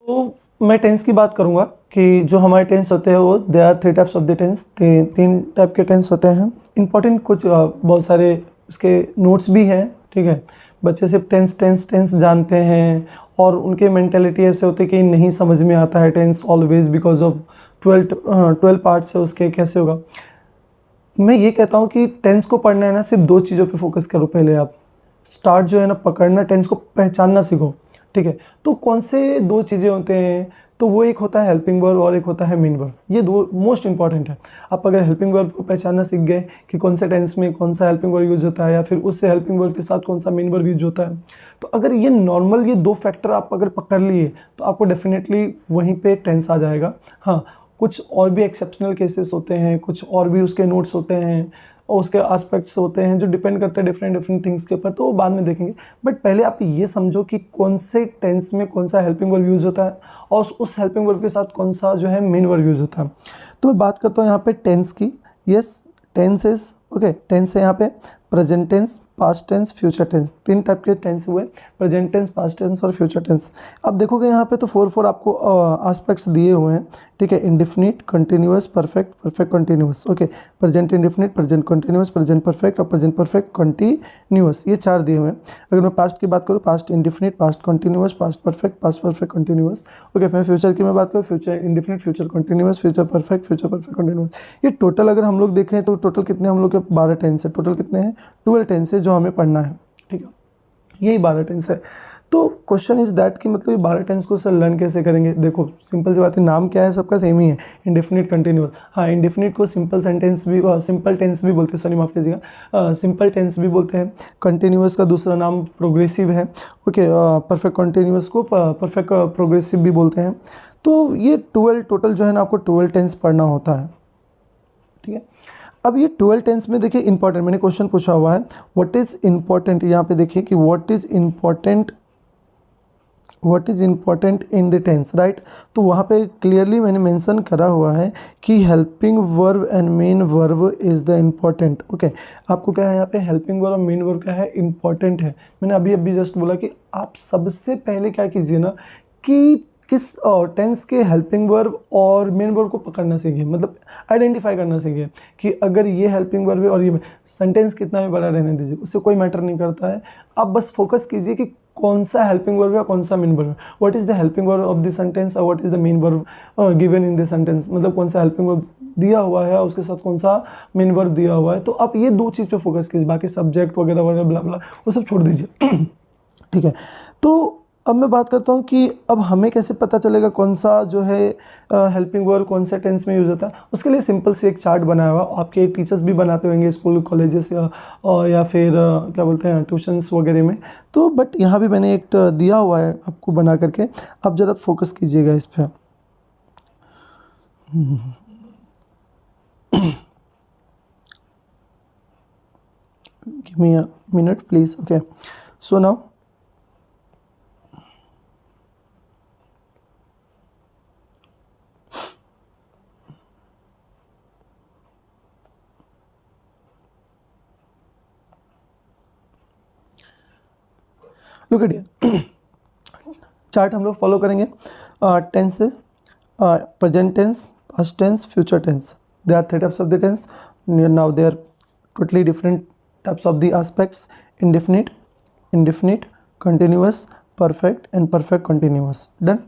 तो मैं टेंस की बात करूँगा कि जो हमारे टेंस होते हैं वो they are 3 types of the tense. 3 type के टेंस होते हैं। इम्पॉर्टेंट कुछ बहुत सारे इसके नोट्स भी हैं, ठीक है। बच्चे सिर्फ टेंस जानते हैं और उनके मेंटेलिटी ऐसे होते हैं कि नहीं समझ में आता है tense always because of 12 parts है उसके, कैसे होगा। मैं ये कहता हूँ कि टेंस को पढ़ना है ना, सिर्फ 2 चीज़ों पे फोकस करो। पहले आप स्टार्ट जो है ना पकड़ना, टेंस को पहचानना सीखो, ठीक है। तो कौन से 2 चीज़ें होते हैं, तो वो एक होता है हेल्पिंग वर्ब और एक होता है मेन वर्ब। ये 2 मोस्ट इंपॉर्टेंट है। आप अगर हेल्पिंग वर्ब को पहचानना सीख गए कि कौन से टेंस में कौन सा हेल्पिंग वर्ब यूज होता है या फिर उससे हेल्पिंग वर्ब के साथ कौन सा मेन वर्ब यूज होता है, तो अगर ये नॉर्मल ये 2 फैक्टर आप अगर पकड़ लिए तो आपको डेफिनेटली वहीं पे टेंस आ जाएगा। हाँ, कुछ और भी एक्सेप्शनल केसेस होते हैं, कुछ और भी उसके नोट्स होते हैं और उसके एस्पेक्ट्स होते हैं जो डिपेंड करते हैं डिफरेंट थिंग्स के ऊपर, तो वो बाद में देखेंगे। बट पहले आप ये समझो कि कौन से टेंस में कौन सा हेल्पिंग वर्ब यूज़ होता है और उस हेल्पिंग वर्ब के साथ कौन सा जो है मेन वर्ब यूज़ होता है। तो मैं बात करता हूँ यहाँ पे टेंस की। Yes, tens okay. टेंस है यहाँ पे present tense, past tense, future tense. 3 type के टेंस हुए, प्रेजेंट टेंस, पास्ट टेंस और फ्यूचर टेंस। अब देखोगे यहाँ पे तो 4 आपको एस्पेक्ट्स दिए हुए हैं, ठीक है। Indefinite, continuous, perfect, perfect continuous, okay. Present indefinite, present continuous, present perfect और प्रेजेंट परफेक्ट कंटिन्यूअस, ये 4 दिए हुए हैं। अगर मैं पास्ट की बात करूँ, past indefinite, past continuous, past perfect continuous, okay. मैं फ्यूचर की मैं बात करूँ, future indefinite, future continuous, future perfect continuous. ये टोटल अगर हम लोग देखें तो टोटल कितने हम लोग के 12 टेंस है। टोटल कितने हैं? 12 टेंस है जो हमें पढ़ना है, ठीक है। यही 12 टेंस है। तो क्वेश्चन इज दैट कि मतलब ये 12 टेंस को सर लर्न कैसे करेंगे। देखो सिंपल सी बात है, नाम क्या है सबका सेम ही है, इंडेफिनिट कंटिन्यूअस। हाँ, इंडेफिनिट को सिंपल सेंटेंस भी सिंपल टेंस भी बोलते हैं, सॉरी माफ कीजिएगा, सिंपल टेंस भी बोलते हैं। कंटिन्यूअस का दूसरा नाम प्रोग्रेसिव है, ओके। परफेक्ट कंटिन्यूअस को परफेक्ट प्रोग्रेसिव भी बोलते हैं। तो ये 12 टोटल जो है ना आपको 12 टेंस पढ़ना होता है, ठीक है। अब ये 12 टेंस में देखिए इंपॉर्टेंट मैंने क्वेश्चन पूछा हुआ है, व्हाट इज इंपॉर्टेंट। यहाँ पे देखिए कि what is important in the tense, right. तो वहाँ पे क्लियरली मैंने मेंशन करा हुआ है कि helping verb and main verb is the important, okay. आपको क्या है यहाँ पे, हेल्पिंग वर्ब और मेन वर्ब क्या है, इंपॉर्टेंट है। मैंने अभी जस्ट बोला कि आप सबसे पहले क्या कीजिए ना कि किस टेंस के हेल्पिंग वर्ब और मेन वर्ब को पकड़ना सीखिए, मतलब आइडेंटिफाई करना सीखिए कि अगर ये हेल्पिंग वर्ब है और ये सेंटेंस कितना भी बड़ा रहने दीजिए, उससे कोई मैटर नहीं करता है। आप बस फोकस कीजिए कि कौन सा हेल्पिंग वर्ब है कौन सा मेन वर्ब है, what is the helping verb of the sentence और what is the main verb given in the sentence, मतलब कौन सा हेल्पिंग वर्ब दिया हुआ है उसके साथ कौन सा मेन वर्ब दिया हुआ है। तो आप ये 2 चीज़ पे फोकस कीजिए, बाकी सब्जेक्ट वगैरह वगैरह ब्ला ब्ला वो सब छोड़ दीजिए ठीक है। तो अब मैं बात करता हूँ कि अब हमें कैसे पता चलेगा कौन सा जो है हेल्पिंग वर्ब कौन से टेंस में यूज़ होता है। उसके लिए सिंपल से एक चार्ट बनाया हुआ, आपके टीचर्स भी बनाते होंगे स्कूल कॉलेजेस या फिर क्या बोलते हैं ट्यूशन्स वगैरह में। तो बट यहाँ भी मैंने एक दिया हुआ है आपको बना करके, आप ज़रा फोकस कीजिएगा इस पर। Give me a minute please, okay. So now look at here, chart हम लोग फॉलो करेंगे। Tense present tense, past tense, future tense. There are 3 types of the tense. Now they are totally different types of the aspects: indefinite, continuous, perfect, and perfect continuous. Done.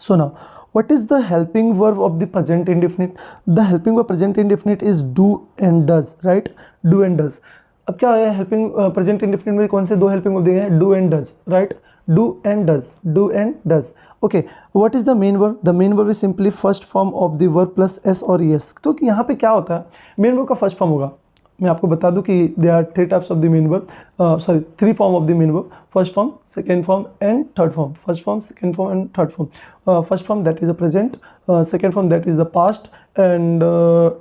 So now, what is the helping verb of the present indefinite? The helping verb present indefinite is do and does, right? Do and does. अब क्या है helping present indefinite में कौन से 2 helping verb दिए हैं, do and does, right. Do and does, okay. What is the main verb? The main verb is simply first form of the verb plus S और S. तो यहाँ पे क्या होता है, मेन वर्ब का फर्स्ट फॉर्म होगा। मैं आपको बता दूं कि they are 3 types of the main verb, sorry 3 form of the main verb, first form, second form and third form. First form, second form and third form. First form that is the present, second form that is the past and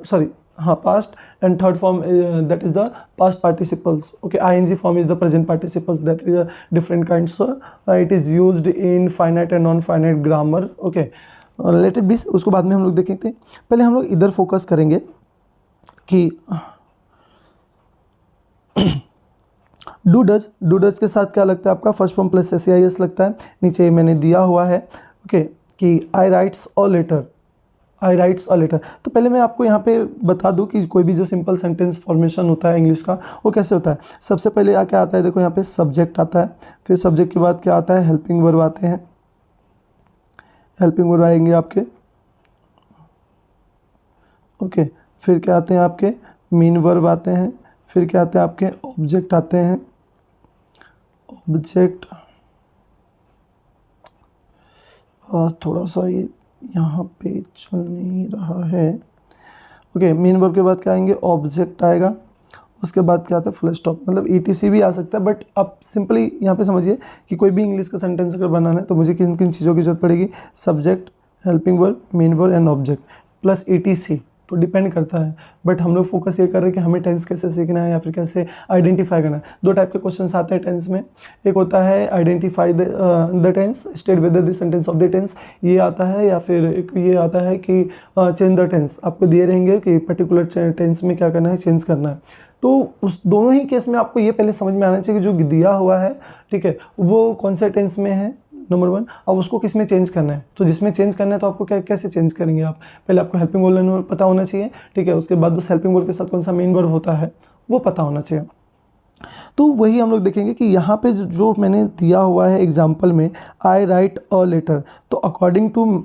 sorry हाँ past, and third form that is the past participles, okay. ing form is the present participles, that is a different kind, so it is used in finite and non finite grammar, okay. let it be, उसको बाद में हम लोग देखेंगे। पहले हम लोग इधर फोकस करेंगे कि डू डज के साथ क्या लगता है आपका, फर्स्ट फॉर्म प्लस एस लगता है। नीचे मैंने दिया हुआ है ओके, कि I writes a letter, I writes a letter. तो पहले मैं आपको यहाँ पे बता दूँ कि कोई भी जो सिंपल सेंटेंस फॉर्मेशन होता है इंग्लिश का वो कैसे होता है। सबसे पहले क्या आता है, देखो यहाँ पे सब्जेक्ट आता है, फिर सब्जेक्ट के बाद क्या आता है, हेल्पिंग वर्ब आते हैं, हेल्पिंग वर्ब आएंगे आपके, ओके। फिर क्या आते हैं आपके, मीन वर्ब आते हैं, फिर क्या आते हैं आपके, ऑब्जेक्ट आते हैं, ऑब्जेक्ट। और थोड़ा सा ये यहाँ पे चल नहीं रहा है, ओके। मीन वर्ब के बाद क्या आएंगे, ऑब्जेक्ट आएगा, उसके बाद क्या आता है, फुल स्टॉप। मतलब ETC भी आ सकता है, बट आप सिंपली यहाँ पे समझिए कि कोई भी इंग्लिश का सेंटेंस अगर बनाना है तो मुझे किन किन चीज़ों की जरूरत पड़ेगी, subject, helping verb, mean verb and object plus ETC। तो डिपेंड करता है, बट हम लोग फोकस ये कर रहे हैं कि हमें टेंस कैसे सीखना है या फिर कैसे आइडेंटिफाई करना है। दो टाइप के क्वेश्चंस आते हैं टेंस में, एक होता है identify the tense, state whether the sentence of the tense, ये आता है, या फिर एक ये आता है कि चेंज द टेंस। आपको दिए रहेंगे कि पर्टिकुलर टेंस में क्या करना है, चेंज करना है। तो उस दोनों ही केस में आपको ये पहले समझ में आना चाहिए कि जो दिया हुआ है, ठीक है, वो कौन से टेंस में है, नंबर 1। अब उसको किस में चेंज करना है, तो जिसमें चेंज करना है तो आपको कैसे चेंज करेंगे आप, पहले आपको हेल्पिंग वर्ब पता होना चाहिए, ठीक है। उसके बाद उस हेल्पिंग वर्ब के साथ कौन सा मेन वर्ब होता है वो पता होना चाहिए। तो वही हम लोग देखेंगे कि यहाँ पे जो मैंने दिया हुआ है एग्जाम्पल में, आई राइट अ लेटर, तो according to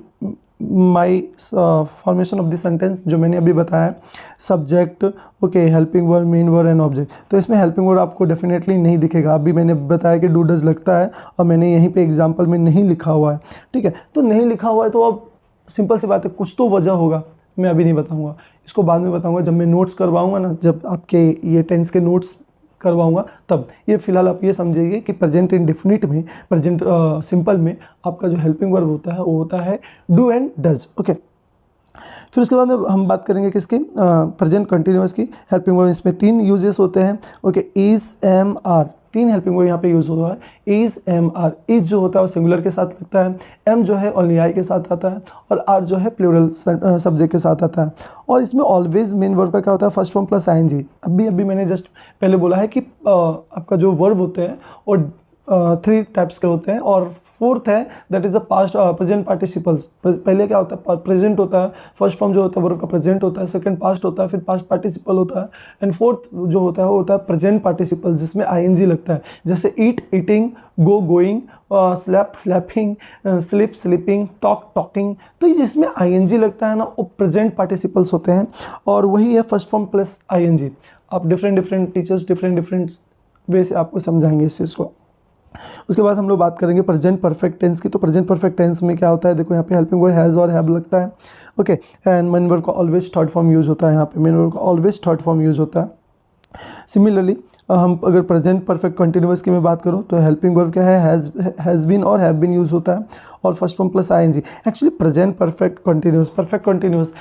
my formation of the sentence जो मैंने अभी बताया, subject, okay, helping verb, main verb and object. तो इसमें हेल्पिंग वर्ब आपको डेफिनेटली नहीं दिखेगा, अभी मैंने बताया कि डू डज लगता है और मैंने यहीं पे एग्जांपल में नहीं लिखा हुआ है, ठीक है। तो नहीं लिखा हुआ है तो अब सिंपल सी बात है, कुछ तो वजह होगा, मैं अभी नहीं बताऊँगा, इसको बाद में बताऊँगा जब मैं नोट्स करवाऊँगा ना, जब आपके ये टेंस के नोट्स करवाऊंगा तब। ये फिलहाल आप ये समझिए कि प्रेजेंट इंडेफिनिट में, प्रेजेंट सिंपल में आपका जो हेल्पिंग वर्ब होता है वो होता है डू एंड डज, ओके। फिर उसके बाद हम बात करेंगे किसकी, प्रेजेंट कंटिन्यूअस की। हेल्पिंग वर्ब इसमें 3 यूजेस होते हैं, okay. Is, am, are, 3 helping verb यहाँ पे यूज हुआ है। Is, am, are. इज जो होता है वो सिंगुलर के साथ लगता है, एम जो है ओनली आई के साथ आता है, और आर जो है प्लूरल सब्जेक्ट के साथ आता है। और इसमें ऑलवेज मेन वर्ब का क्या होता है, फर्स्ट फॉर्म प्लस ING। अभी मैंने जस्ट पहले बोला है कि आपका जो वर्ब होते हैं और 3 टाइप्स के होते हैं, और फोर्थ है that is the past present participles. पहले क्या होता है, प्रेजेंट होता है, फर्स्ट फॉर्म जो होता है वर्ब का प्रेजेंट होता है, सेकंड पास्ट होता है, फिर पास्ट पार्टिसिपल होता है, एंड फोर्थ जो होता है वो होता है प्रेजेंट पार्टिसिपल जिसमें ING लगता है, जैसे eat, eating, go, going, slap, slapping, slip, sleeping, talk, talking. तो ये जिसमें ING लगता है ना वो प्रेजेंट पार्टिसिपल्स होते हैं, और वही है फर्स्ट फॉर्म प्लस ING। आप डिफरेंट टीचर्स डिफरेंट वे से आपको समझाएंगे इस चीज़ को। उसके बाद हम लोग बात करेंगे प्रेजेंट परफेक्ट टेंस की। तो प्रेजेंट परफेक्ट टेंस में क्या होता है, देखो यहाँ पे हेल्पिंग वर्ब हैज़ और हैव लगता है, ओके। एंड मेन वर्ब का ऑलवेज थर्ड फॉर्म यूज होता है, यहाँ पे मेन वर्ब का ऑलवेज थर्ड फॉर्म यूज होता है। सिमिलरली हम अगर प्रेजेंट परफेक्ट कंटिन्यूअस की मैं बात करूँ तो हेल्पिंग वर्ब क्या है, हैज़ बीन और हैव बीन यूज होता है, और first form plus ING। Actually present perfect continuous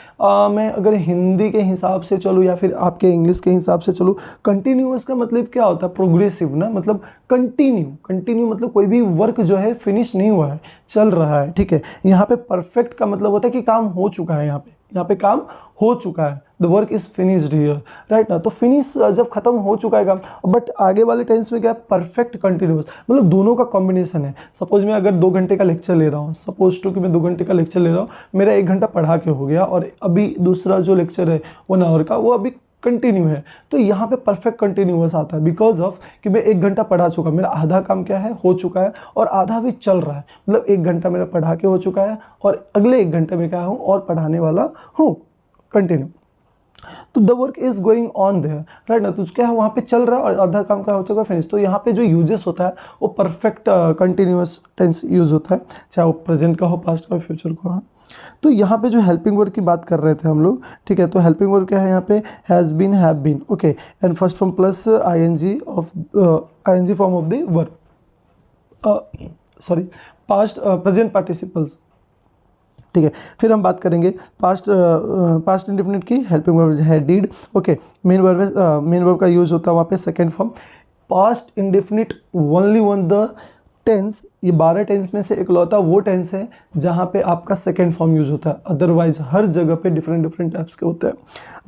मैं अगर हिंदी के हिसाब से चलूँ या फिर आपके इंग्लिश के हिसाब से चलूँ, कंटिन्यूअस का मतलब क्या होता है, प्रोग्रेसिव ना, मतलब कंटिन्यू मतलब कोई भी वर्क जो है फिनिश नहीं हुआ है, चल रहा है, ठीक है। यहाँ पे परफेक्ट का मतलब होता है कि काम हो चुका है, यहाँ पे काम हो चुका है, the work is finished here, right ना। तो फिनिश जब खत्म हो चुका है काम, बट आगे वाले टेंस में क्या है, परफेक्ट कंटिन्यूअस, मतलब दोनों का कॉम्बिनेशन है। सपोज मैं अगर 2 घंटे का लेक्चर ले रहा हूँ, सपोज टू कि मैं 2 घंटे का लेक्चर ले रहा हूँ, मेरा 1 घंटा पढ़ा के हो गया, और अभी दूसरा जो लेक्चर है 1 आवर का वो अभी कंटिन्यू है, तो यहाँ पे परफेक्ट कंटिन्यूअस आता है बिकॉज ऑफ कि मैं 1 घंटा पढ़ा चुका, मेरा आधा काम क्या है, हो चुका है, और आधा भी चल रहा है, मतलब 1 घंटा मेरा पढ़ा के हो चुका है, और अगले 1 घंटे में क्या हूँ और पढ़ाने वाला हूँ, कंटिन्यू। तो the work is going on their, right ना। तो क्या है, वहाँ पे चल रहा है और आधा काम क्या हो चुका है, फिनिश। तो यहाँ पे जो यूजेस होता है वो परफेक्ट कंटिन्यूअस टेंस यूज होता है, चाहे वो प्रेजेंट का हो, पास्ट का हो, फ्यूचर का हो। तो यहाँ पे जो हेल्पिंग वर्ब की बात कर रहे थे हम लोग, ठीक है। तो हेल्पिंग वर्ब क्या है यहाँ पे, has been, have been, okay, and first form plus ING form of the verb, sorry, past present participles, ठीक है। फिर हम बात करेंगे पास्ट इंडेफिनिट की। हेल्पिंग वर्ब है डीड, ओके। मेन वर्ब का यूज होता है वहाँ पे second form. Past indefinite only one the tense, ये 12 टेंस में से इकलौता वो टेंस है जहाँ पे आपका सेकेंड फॉर्म यूज होता है, अदरवाइज हर जगह पे डिफरेंट टाइप्स के होते हैं,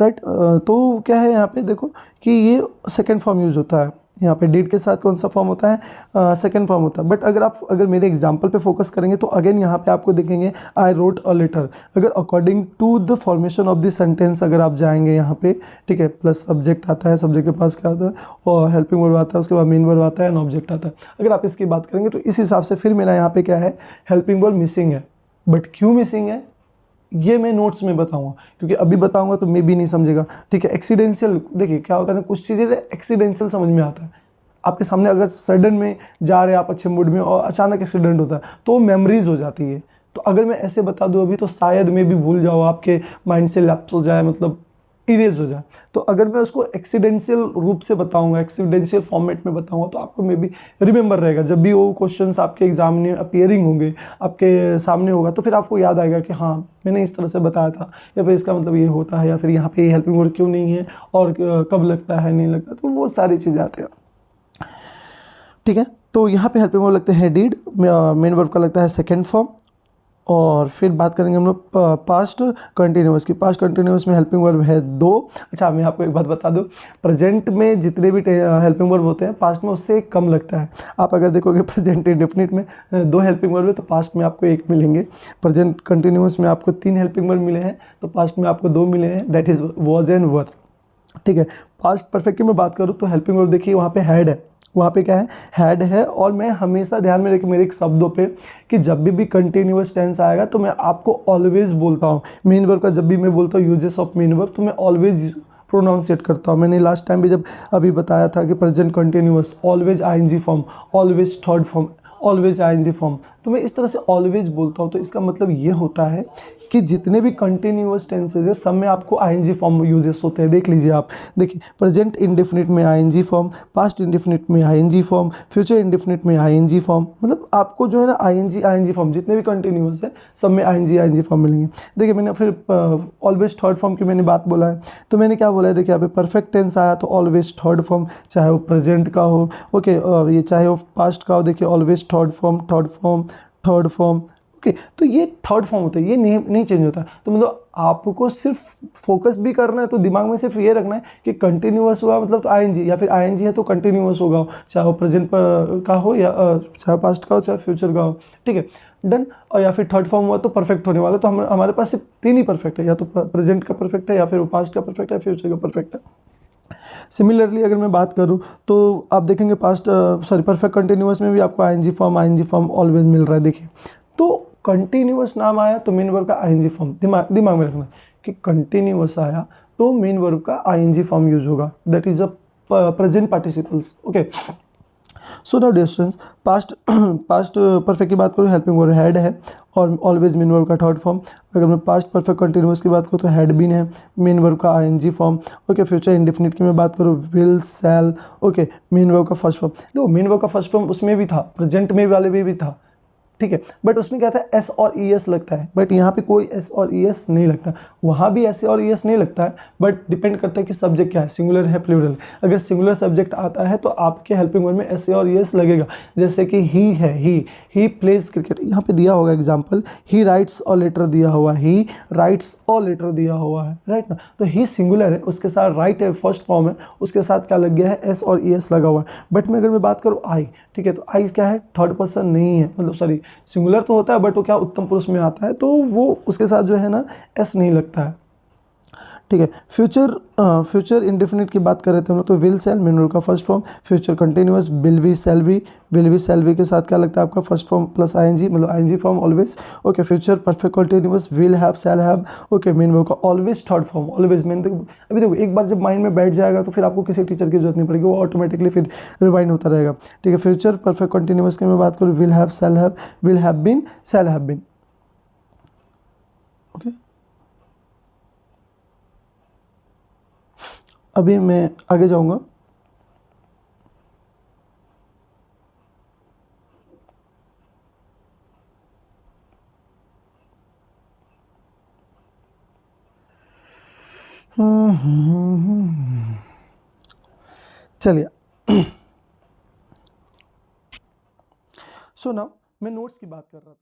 राइट। तो क्या है यहाँ पे देखो कि ये सेकेंड फॉर्म यूज होता है, यहाँ पे डिड के साथ कौन सा फॉर्म होता है, सेकंड फॉर्म होता है। बट अगर मेरे एग्जांपल पे फोकस करेंगे तो अगेन यहाँ पे आपको देखेंगे आई रोट अ लेटर। अगर according to the formation of the sentence अगर आप जाएंगे यहाँ पे, ठीक है, प्लस सब्जेक्ट आता है, सब्जेक्ट के पास क्या आता है और हेल्पिंग वर्ब आता है, उसके बाद मेन वर्ब आता है एंड ऑब्जेक्ट आता है। अगर आप इसकी बात करेंगे तो इस हिसाब से फिर मेरा यहाँ पे क्या है, हेल्पिंग वर्ब मिसिंग है। बट क्यों मिसिंग है ये मैं नोट्स में बताऊंगा, क्योंकि अभी बताऊंगा तो मैं भी नहीं समझेगा, ठीक है। एक्सीडेंशियल, देखिए क्या होता है ना, कुछ चीज़ें एक्सीडेंशियल समझ में आता है। आपके सामने अगर सडन में जा रहे हैं आप अच्छे मूड में और अचानक एक्सीडेंट होता है तो मेमोरीज हो जाती है। तो अगर मैं ऐसे बता दूं अभी तो शायद मैं भी भूल जाऊँ, आपके माइंड से लैप्स हो जाए, मतलब इरेज हो जाए। तो अगर मैं उसको एक्सीडेंशियल रूप से बताऊंगा, एक्सीडेंशियल फॉर्मेट में बताऊंगा तो आपको मे बी रिमेंबर रहेगा। जब भी वो क्वेश्चंस आपके एग्जाम में अपीयरिंग होंगे, आपके सामने होगा, तो फिर आपको याद आएगा कि हाँ मैंने इस तरह से बताया था, या फिर इसका मतलब ये होता है, या फिर यहाँ पे हेल्पिंग वर्ब क्यों नहीं है और कब लगता है नहीं लगता, तो वो सारी चीज़ें आती हैं, ठीक है। तो यहाँ पे हेल्पिंग वर्ब लगते हैं डिड, मेन वर्ब का लगता है सेकेंड फॉर्म। और फिर बात करेंगे हम लोग पास्ट कंटिन्यूअस की। पास्ट कंटिन्यूअस में हेल्पिंग वर्ब है 2। अच्छा मैं आपको एक बात बता दूं, प्रेजेंट में जितने भी हेल्पिंग वर्ब होते हैं पास्ट में उससे एक कम लगता है। आप अगर देखोगे प्रेजेंट इंडेफिनिट में 2 हेल्पिंग वर्ब है तो पास्ट में आपको 1 मिलेंगे। प्रेजेंट कंटिन्यूअस में आपको 3 हेल्पिंग वर्ब मिले हैं तो पास्ट में आपको 2 मिले हैं, दैट इज वॉज एंड वर, ठीक है। पास्ट परफेक्ट की मैं बात करूँ तो हेल्पिंग वर्ब देखिए वहाँ पे हैड है, वहाँ पे क्या है, हैड है। और मैं हमेशा ध्यान में रखिए मेरे एक शब्दों पे कि जब भी कंटिन्यूअस टेंस आएगा तो मैं आपको ऑलवेज बोलता हूँ। मेन वर्ब का जब भी मैं बोलता हूँ यूजेस ऑफ मेन वर्ब तो मैं ऑलवेज प्रोनाउंसिएट करता हूँ। मैंने लास्ट टाइम भी जब अभी बताया था कि present continuous always ING form, always third form, always ING form, तो मैं इस तरह से ऑलवेज बोलता हूँ। तो इसका मतलब ये होता है कि जितने भी कंटिन्यूअस टेंसेज है सब में आपको आईएनजी फॉर्म यूजेस होते हैं। देख लीजिए आप, देखिए प्रेजेंट इंडेफिनिट में आईएनजी फॉर्म, पास्ट इंडेफिनिट में आईएनजी फॉर्म, फ्यूचर इंडेफिनिट में आईएनजी फॉर्म, मतलब आपको जो है ना आईएनजी फॉर्म जितने भी कंटिन्यूअस है सब में आईएनजी फॉर्म मिलेंगे। देखिए मैंने फिर ऑलवेज थर्ड फॉर्म की मैंने बात बोला है, तो मैंने क्या बोला है, देखिए यहाँ पे परफेक्ट टेंस आया तो ऑलवेज थर्ड फॉर्म, चाहे वो प्रेजेंट का हो, ओके, ये चाहे वो पास्ट का हो, देखिए always third form, third form, okay. तो ये थर्ड फॉर्म होता है, ये नहीं चेंज होता। तो मतलब आपको सिर्फ फोकस भी करना है तो दिमाग में सिर्फ ये रखना है कि कंटिन्यूअस हुआ मतलब तो आईएनजी, या फिर आईएनजी है तो कंटिन्यूअस होगा, चाहे वो प्रेजेंट का हो या चाहे पास्ट का हो चाहे फ्यूचर का हो, ठीक है, डन। और या फिर थर्ड फॉर्म हुआ तो परफेक्ट होने वाला, तो हमारे पास सिर्फ 3 ही परफेक्ट है, या तो प्रेजेंट का परफेक्ट है, या फिर पास्ट का परफेक्ट है, फ्यूचर का परफेक्ट है। सिमिलरली अगर मैं बात करूं तो आप देखेंगे परफेक्ट कंटिन्यूअस में भी आपको आईएनजी फॉर्म ऑलवेज मिल रहा है। देखिए तो कंटिन्यूअस नाम आया तो मेन वर्ब का आईएनजी फॉर्म, दिमाग में रखना कि कंटिन्यूअस आया तो मेन वर्ब का आईएनजी फॉर्म यूज होगा, that is a present participles, okay. So now dear students, past perfect की बात करूँ हेल्पिंग वर्ब हैड है और ऑलवेज मेन वर्ब का थर्ड फॉर्म। अगर मैं पास्ट परफेक्ट कंटिन्यूअस की बात करूँ तो हैड बीन है, मेन वर्ब का ING form, okay. Future indefinite की मैं बात करूँ will, shall, okay, main verb का फर्स्ट फॉर्म। देखो मेन वर्ब का फर्स्ट फॉर्म उसमें भी था, प्रेजेंट में वाले में भी था, ठीक है, बट उसमें क्या था एस और ई एस लगता है, बट यहाँ पे कोई एस और ई एस नहीं लगता। वहाँ भी एस और ई एस नहीं लगता है, बट डिपेंड करता है कि सब्जेक्ट क्या है, सिंगुलर है प्लूरल। अगर सिंगुलर सब्जेक्ट आता है तो आपके हेल्पिंग वर्ब में एस और ई एस लगेगा। जैसे कि ही है, ही प्लेज क्रिकेट, यहाँ पे दिया होगा एग्जाम्पल, ही राइट्स और लेटर दिया हुआ है, ही राइट्स और लेटर दिया हुआ है, राइट ना। तो ही सिंगुलर है, उसके साथ राइट है, फर्स्ट फॉर्म है, उसके साथ क्या लग गया है एस और ई एस लगा हुआ है। बट मैं अगर मैं बात करूँ आई, ठीक है, तो आई क्या है, थर्ड पर्सन नहीं है, मतलब सॉरी सिंगुलर तो होता है बट वो क्या उत्तम पुरुष में आता है, तो वो उसके साथ जो है ना एस नहीं लगता है, ठीक है। फ्यूचर इंडेफिनिट की बात कर रहे थे हम लोग, तो विल सेल मेन वर्ब का first form, future continuous will be shall be के साथ क्या लगता है आपका फर्स्ट फॉर्म प्लस आईएनजी, मतलब ING form always, okay. Future perfect continuous will have, shall have, okay, main verb का ऑलवेज थर्ड फॉर्म, ऑलवेज। मैंने अभी देखो एक बार जब माइंड में बैठ जाएगा तो फिर आपको किसी टीचर की जरूरत नहीं पड़ेगी, वो ऑटोमेटिकली फिर रिवाइंड होता रहेगा, ठीक है। फ्यूचर परफेक्ट कंटिन्यूअस की मैं बात करूँ will have, shall have, will have been, shall have been, okay. अभी मैं आगे जाऊंगा। चलिए सो नाउ मैं नोट्स की बात कर रहा था।